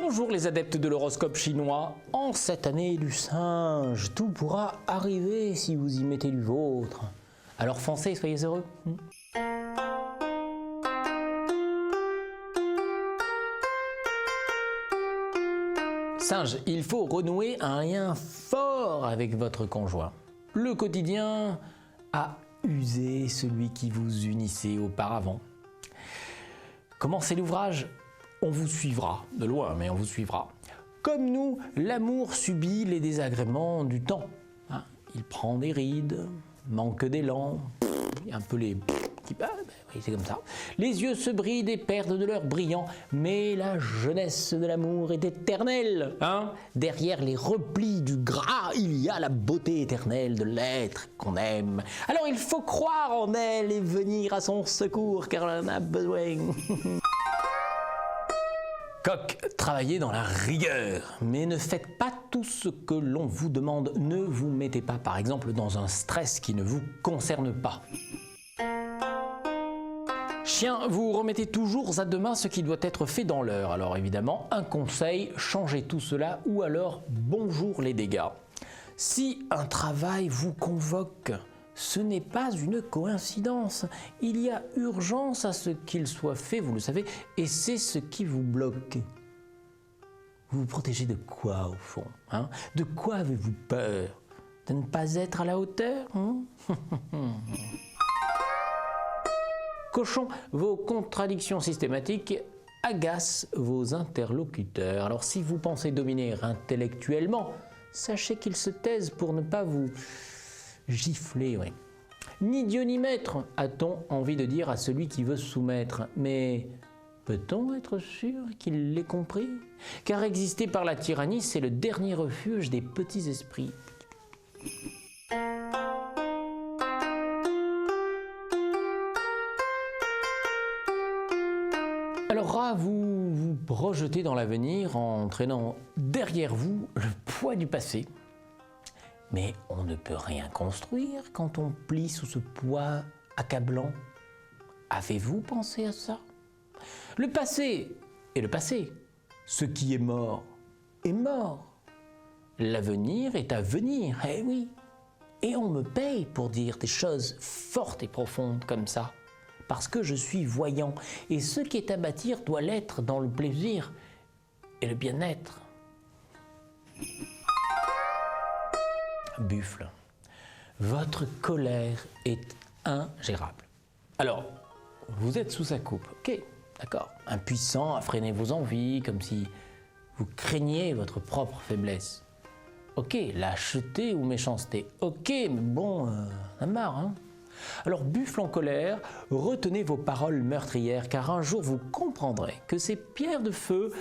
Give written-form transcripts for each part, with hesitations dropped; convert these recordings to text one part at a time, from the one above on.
Bonjour les adeptes de l'horoscope chinois. En cette année du singe, tout pourra arriver si vous y mettez du vôtre. Alors foncez, soyez heureux. Singe, il faut renouer un lien fort avec votre conjoint. Le quotidien a usé celui qui vous unissait auparavant. Commencez l'ouvrage. On vous suivra, de loin, mais on vous suivra. Comme nous, l'amour subit les désagréments du temps. Il prend des rides, manque d'élan, un peu les... oui, c'est comme ça. Les yeux se brident et perdent de leur brillant, mais la jeunesse de l'amour est éternelle. Derrière les replis du gras, il y a la beauté éternelle de l'être qu'on aime. Alors il faut croire en elle et venir à son secours, car elle en a besoin. Coq, travaillez dans la rigueur, mais ne faites pas tout ce que l'on vous demande. Ne vous mettez pas, par exemple, dans un stress qui ne vous concerne pas. Chien, vous remettez toujours à demain ce qui doit être fait dans l'heure. Alors évidemment, un conseil, changez tout cela ou alors bonjour les dégâts. Si un travail vous convoque, ce n'est pas une coïncidence. Il y a urgence à ce qu'il soit fait, vous le savez, et c'est ce qui vous bloque. Vous vous protégez de quoi au fond, De quoi avez-vous peur? De ne pas être à la hauteur, Cochon, vos contradictions systématiques agacent vos interlocuteurs. Alors si vous pensez dominer intellectuellement, sachez qu'ils se taisent pour ne pas vous gifler. Ni Dieu ni maître, a-t-on envie de dire à celui qui veut soumettre. Mais peut-on être sûr qu'il l'ait compris? Car exister par la tyrannie, c'est le dernier refuge des petits esprits. Alors vous vous projetez dans l'avenir en traînant derrière vous le poids du passé. Mais on ne peut rien construire quand on plie sous ce poids accablant. Avez-vous pensé à ça? Le passé est le passé. Ce qui est mort est mort. L'avenir est à venir, eh oui. Et on me paye pour dire des choses fortes et profondes comme ça. Parce que je suis voyant. Et ce qui est à bâtir doit l'être dans le plaisir et le bien-être. Buffle, votre colère est ingérable. Alors, vous êtes sous sa coupe, ok, d'accord. Impuissant à freiner vos envies, comme si vous craigniez votre propre faiblesse. Ok, lâcheté ou méchanceté, ok, mais bon, la marre, Alors, buffle en colère, retenez vos paroles meurtrières, car un jour vous comprendrez que ces pierres de feu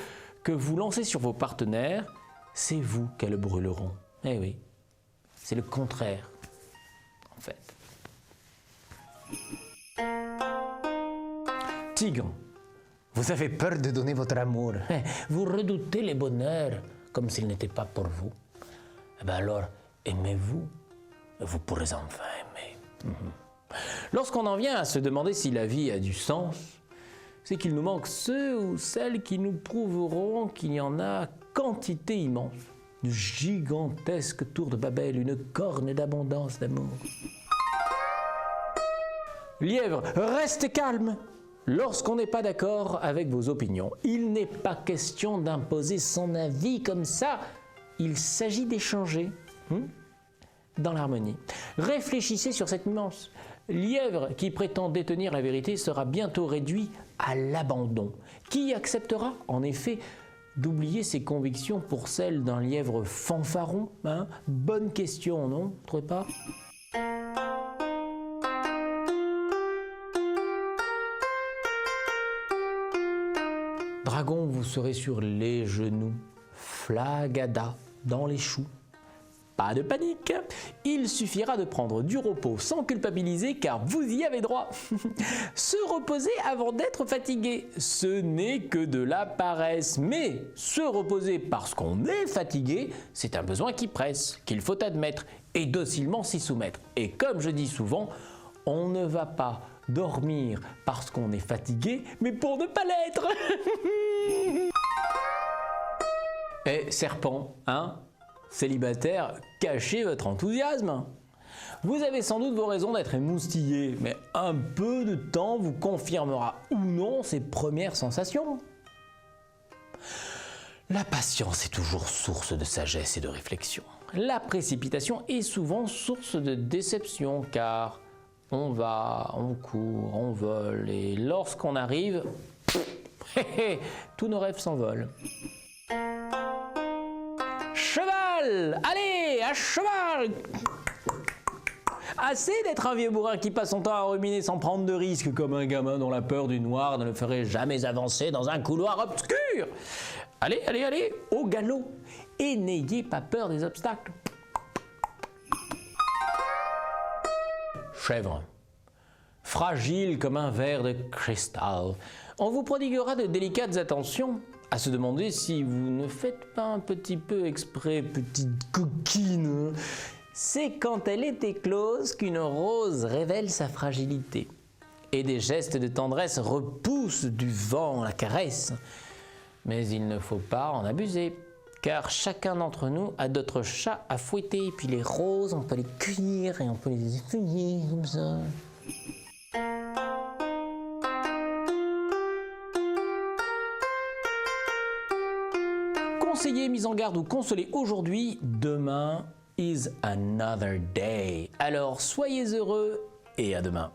que vous lancez sur vos partenaires, c'est vous qu'elles brûleront. Eh oui. C'est le contraire, en fait. Tigre, vous avez peur de donner votre amour. Vous redoutez les bonheurs comme s'ils n'étaient pas pour vous. Eh bien alors, aimez-vous, et vous pourrez enfin aimer. Lorsqu'on en vient à se demander si la vie a du sens, c'est qu'il nous manque ceux ou celles qui nous prouveront qu'il y en a quantité immense. Une gigantesque tour de Babel, une corne d'abondance d'amour. Lièvre, restez calme. Lorsqu'on n'est pas d'accord avec vos opinions, il n'est pas question d'imposer son avis comme ça. Il s'agit d'échanger dans l'harmonie. Réfléchissez sur cette nuance. Lièvre qui prétend détenir la vérité sera bientôt réduit à l'abandon. Qui acceptera, en effet, d'oublier ses convictions pour celles d'un lièvre fanfaron? Bonne question, non? Vous trouvez pas? Dragon, vous serez sur les genoux, flagada dans les choux. Pas de panique, il suffira de prendre du repos sans culpabiliser car vous y avez droit. Se reposer avant d'être fatigué, ce n'est que de la paresse. Mais se reposer parce qu'on est fatigué, c'est un besoin qui presse, qu'il faut admettre et docilement s'y soumettre. Et comme je dis souvent, on ne va pas dormir parce qu'on est fatigué, mais pour ne pas l'être. Et serpent, hein, célibataire, cachez votre enthousiasme. Vous avez sans doute vos raisons d'être émoustillé, mais un peu de temps vous confirmera ou non ces premières sensations. La patience est toujours source de sagesse et de réflexion. La précipitation est souvent source de déception car on va, on court, on vole et lorsqu'on arrive, tous nos rêves s'envolent. Cheval! Allez, à cheval! Assez d'être un vieux bourrin qui passe son temps à ruminer sans prendre de risques comme un gamin dont la peur du noir ne le ferait jamais avancer dans un couloir obscur. Allez, allez, allez, au galop et n'ayez pas peur des obstacles. Chèvre, fragile comme un verre de cristal, on vous prodiguera de délicates attentions. À se demander si vous ne faites pas un petit peu exprès, petite coquine. C'est quand elle est éclose qu'une rose révèle sa fragilité. Et des gestes de tendresse repoussent du vent la caresse. Mais il ne faut pas en abuser, car chacun d'entre nous a d'autres chats à fouetter. Et puis les roses, on peut les cueillir et on peut les effeuiller comme ça. Conseiller, mise en garde ou consoler aujourd'hui, demain is another day. Alors soyez heureux et à demain.